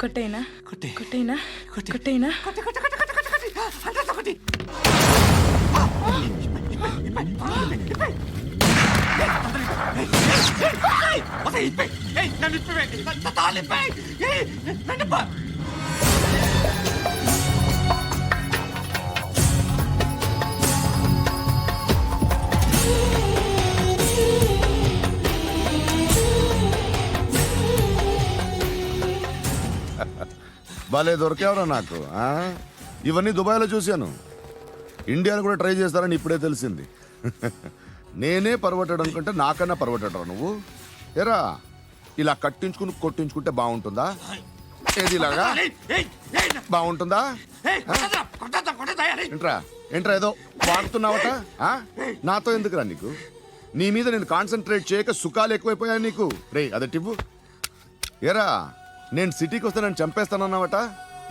కొట్టైనా కొట్టే కొట్టైనా కొట్టే కొట్టైనా కొట్టే కొట్టే కొట్టే కొట్టే కొట్టే కొట్టే కొట్టే భలే దొరికేవరా నాకు ఆ? ఇవన్నీ దుబాయ్లో చూశాను. ఇండియాలో కూడా ట్రై చేస్తారని ఇప్పుడే తెలిసింది. నేనే పర్వటాడు అనుకుంటే నాకన్నా పర్వటాడరా నువ్వు? ఎరా ఇలా కట్టించుకుని కొట్టించుకుంటే బాగుంటుందా? ఏది ఇలాగా బాగుంటుందా? ఏంట్రా ఏంట్రా ఏదో వాడుతున్నావట? నాతో ఎందుకురా నీకు? నీ మీద నేను కాన్సన్ట్రేట్ చేయక సుఖాలు ఎక్కువైపోయా నీకు. రే అదటివ్వు. ఎరా నేను సిటీకి వస్తే నన్ను చంపేస్తానన్నావట,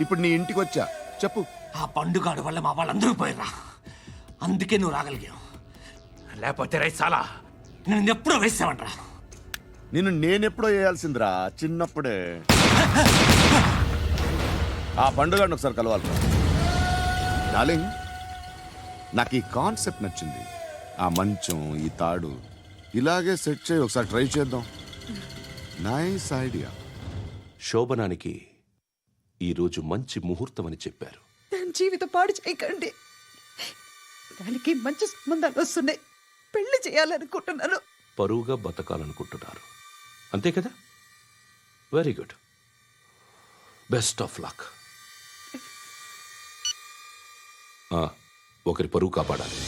ఇప్పుడు నీ ఇంటికి వచ్చా. చెప్పు. ఆ పండుగాడు వల్ల మా వాళ్ళందరూ పోయిరా, అందుకే నువ్వు రాగలిగావు. లేకపోతే రైసాలా నేను ఎప్పుడో వేసావంట్రా. నిన్ను నేనెప్పుడో వేయాల్సిందిరా, చిన్నప్పుడే. ఆ పండుగను ఒకసారి కలవాలి డార్లింగ్. నాకు ఈ కాన్సెప్ట్ నచ్చింది. ఆ మంచం, ఈ తాడు ఇలాగే సెట్ చేయి, ఒకసారి ట్రై చేద్దాం. Nice idea. శోభనానికి ఈరోజు మంచి ముహూర్తం అని చెప్పారు. దాని జీవితం పాడు చేయకండి. దానికి మంచి సంబంధాలు వస్తున్నాయి, పెళ్లి చేయాలనుకుంటున్నాను. పరువుగా బతకాలనుకుంటున్నారు అంతే కదా? Very good, best of luck. ఒకరి పరువు కాపాడాలి.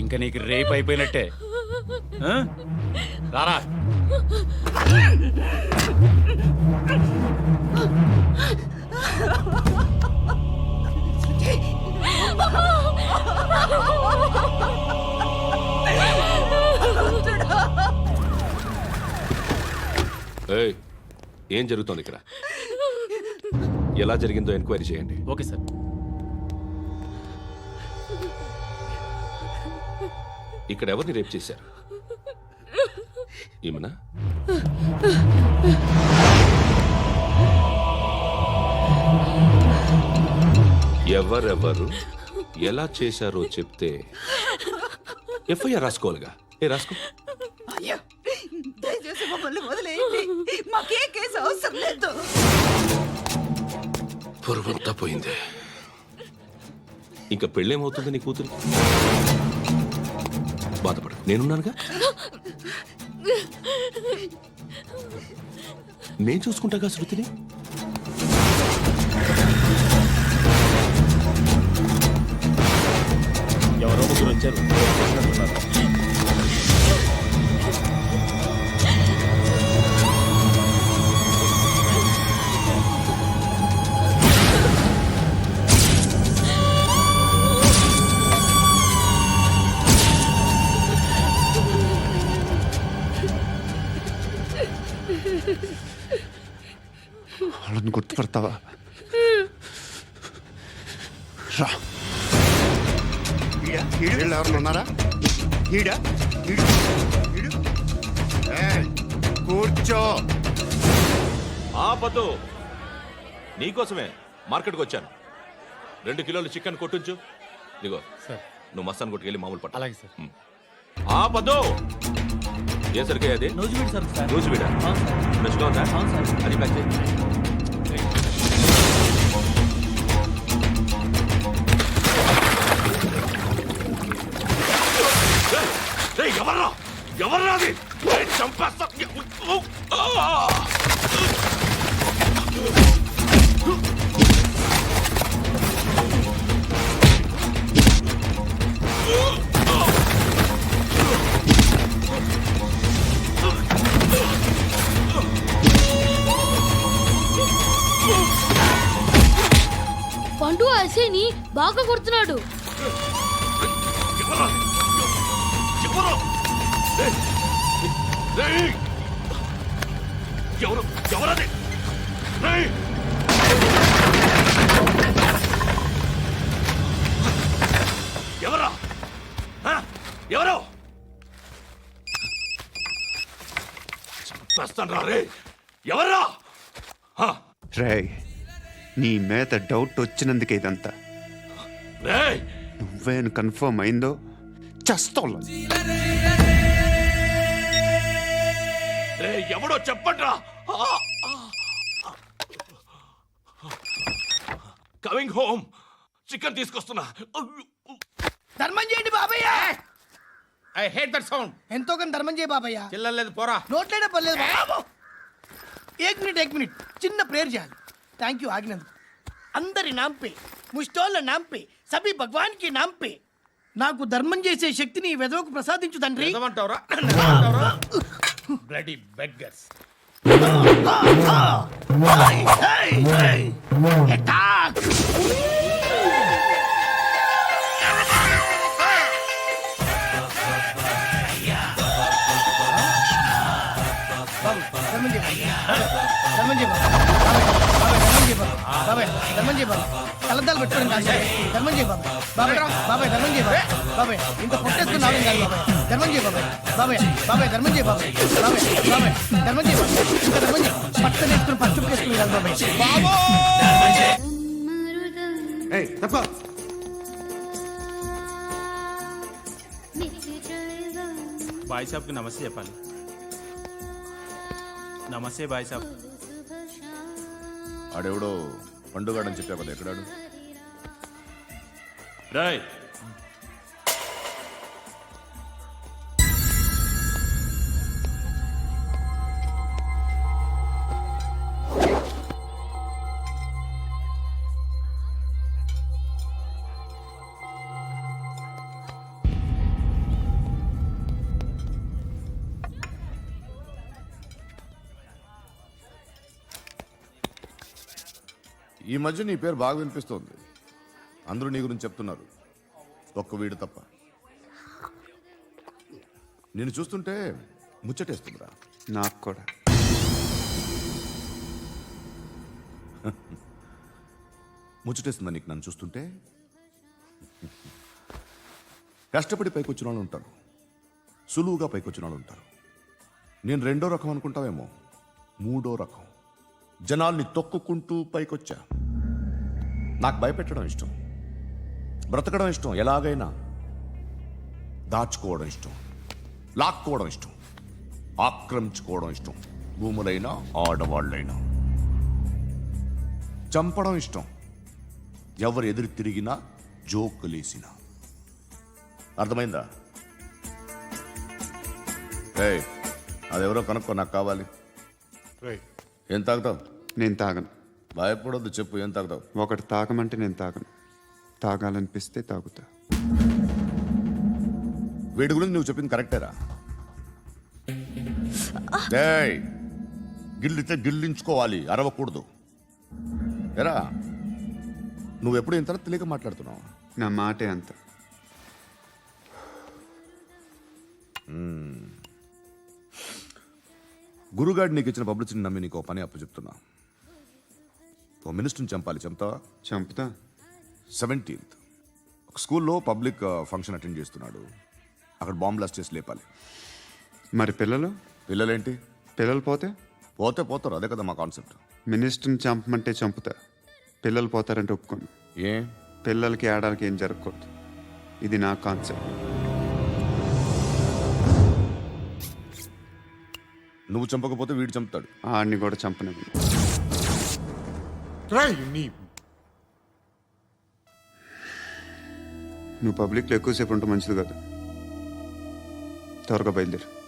ఇంకా నీకు రేపు అయిపోయినట్టే. రారా. ఏం జరుగుతోంది ఇక్కడ? ఎలా జరిగిందో ఎంక్వైరీ చేయండి. Okay sir. ఇక్కడ ఎవరిని రేప్ చేశారు? ఈమెనా? ఎవరెవరు ఎలా చేశారో చెప్తే ఎఫ్ఐఆర్ రాసుకోవాలిగా. రాసుకో. దయచేసి మమ్మల్ని వదిలేయండి, మాకే కేసు అవసరం లేదు. పొరువంతా పోయింది. ఇంకా పెళ్ళేమవుతుంది నీ కూతురు? బాధపడు, నేనున్నానుగా. నేను చూసుకుంటాగా శృతిని. ఎవరో ముగ్గురు వచ్చారు. వాళ్ళని గుర్తుపడతావా? రా. ఎవరు ఉన్నారా? కూర్చో. ఆపద్దు, నీకోసమే మార్కెట్కి వచ్చాను. 2 కిలోలు చికెన్ కొట్టుంచు. ఇదిగో సార్, నువ్వు మస్తాన్ కొట్టుకెళ్ళి మామూలు పట్టు. అలాగే సార్. ఆపద్దు. ఏ సరికే అది? నూజివీడు సార్. నూజివీడా? ఫ్రెష్గా ఉందా? అది ప్యాక్ చేయి. ఎవర్రా ఎవరు రాది చంపేస్తా పండు అసేని బాగా కొడుతున్నాడు. ఎవరది ఎవరా ఎవరు చంపేస్తాను రా రే ఎవర్రా రేయ్ నీ మీద డౌట్ వచ్చినందుకే ఇదంతా. రే నువ్వేను కన్ఫర్మ్ అయిందో చస్తావు. రే ఎవడో చెప్పట్రా కమింగ్ హోమ్ చికెన్ తీసుకొస్తున్నా ధర్మం చేయండి బాబయ్య. I hate that sound. ఎంతో కొంత ధర్మం చేయ బాబయ్య. చిల్లలేదు పోరా. నోట్లైనా పర్లేదు బాబు. ఏక్ మినిట్ చిన్న ప్రేయర్ చేయాలి. థ్యాంక్ యూ ఆగినందుకు. అందరి నాంపే ముష్టోళ్ళ నాంపే సభి భగవాన్ కి నాంపే నాకు ధర్మం చేసే శక్తిని ఈ వెదవకు ప్రసాదించు తండ్రి. ఏమంటావురా? Bloody beggars. అటాక్. ధర్మం చేయ ధర్మం చేయ బాబాయ్ ధర్మం చేయ బాబాయ్. కలద్దాలు పెట్టుకోండి కాదు ధర్మం చేయ బాబాయ్. బాబాయ్ ధర్మం చేయ బాబాయ్. ఇంత పొట్టేసుకున్నావు కాదు బాబాయ్. ధర్మం చేయ బాబాయ్ ధర్మం చేయ బాబాయ్. ధర్మం చేయ ఇంకా ధర్మం చేయ పట్టణ వేసుకుని పచ్చుకు వేసుకుని కాదు బాబాయ్. బాయ్ సాబ్కి నమస్తే చెప్పాలి. నమస్తే బాయ్ సాబ్. ఆడెవడో పండుగాడని చెప్పా కదా, ఎక్కడాడు? రాయ్ ఈ మధ్య నీ పేరు బాగా వినిపిస్తోంది. అందరూ నీ గురించి చెప్తున్నారు, ఒక్క వీడు తప్ప. నేను చూస్తుంటే ముచ్చటేస్తుందిరా. నాకు కూడా. ముచ్చటేస్తుందా నీకు నన్ను చూస్తుంటే? కష్టపడి పైకి వచ్చిన వాళ్ళు ఉంటారు, సులువుగా పైకి వచ్చిన వాళ్ళు ఉంటారు. నేను రెండో రకం అనుకుంటావేమో, మూడో రకం. జనాల్ని తొక్కుకుంటూ పైకొచ్చా. నాకు భయపెట్టడం ఇష్టం, బ్రతకడం ఇష్టం, ఎలాగైనా దాచుకోవడం ఇష్టం, లాక్కోవడం ఇష్టం, ఆక్రమించుకోవడం ఇష్టం. భూములైనా ఆడవాళ్ళైనా చంపడం ఇష్టం. ఎవరు ఎదురు తిరిగినా జోకులేసినా. అర్థమైందా? ఏయ్, అదెవరో కనుక్కో, నాకు కావాలి. ఏం తాగుతావు? నేను తాగను. భయపడొద్దు, చెప్పు ఏం తాగుతావు? ఒకటి తాగమంటే నేను తాగను. తాగాలనిపిస్తే తాగుతా. వీడి గురించి నువ్వు చెప్పింది కరెక్టేరా? ఏయ్, గిల్లితే గిల్లించుకోవాలి, అరవకూడదు. ఎరా, నువ్వెప్పుడు ఇంత తెలియక మాట్లాడుతున్నావు? నా మాటే అంత. గురుగాడు నీకు ఇచ్చిన పబ్లిసిటీని నమ్మి నీకు పని అప్పు చెప్తున్నా. ఓ మినిస్టర్ని చంపాలి, చంపుతావా? చంపుతా. 17th ఒక స్కూల్లో పబ్లిక్ ఫంక్షన్ అటెండ్ చేస్తున్నాడు. అక్కడ బాంబ్ బ్లాస్ట్ చేసి లేపాలి. మరి పిల్లలు? పిల్లలేంటి? పిల్లలు పోతే పోతే పోతారు, అదే కదా మా కాన్సెప్ట్. మినిస్టర్ని చంపమంటే చంపుతా, పిల్లలు పోతారంటే ఒప్పుకోను. ఏ? పిల్లలకి ఆడాలకి ఏం జరగకూడదు. ఇది నా కాన్సెప్ట్. నువ్వు చంపకపోతే వీడు చంపుతాడు. ఆడిని కూడా చంపనివ్వను. నువ్వు పబ్లిక్లో ఎక్కువసేపు ఉంటే మంచిది కాదు. త్వరగా బయలుదేరు.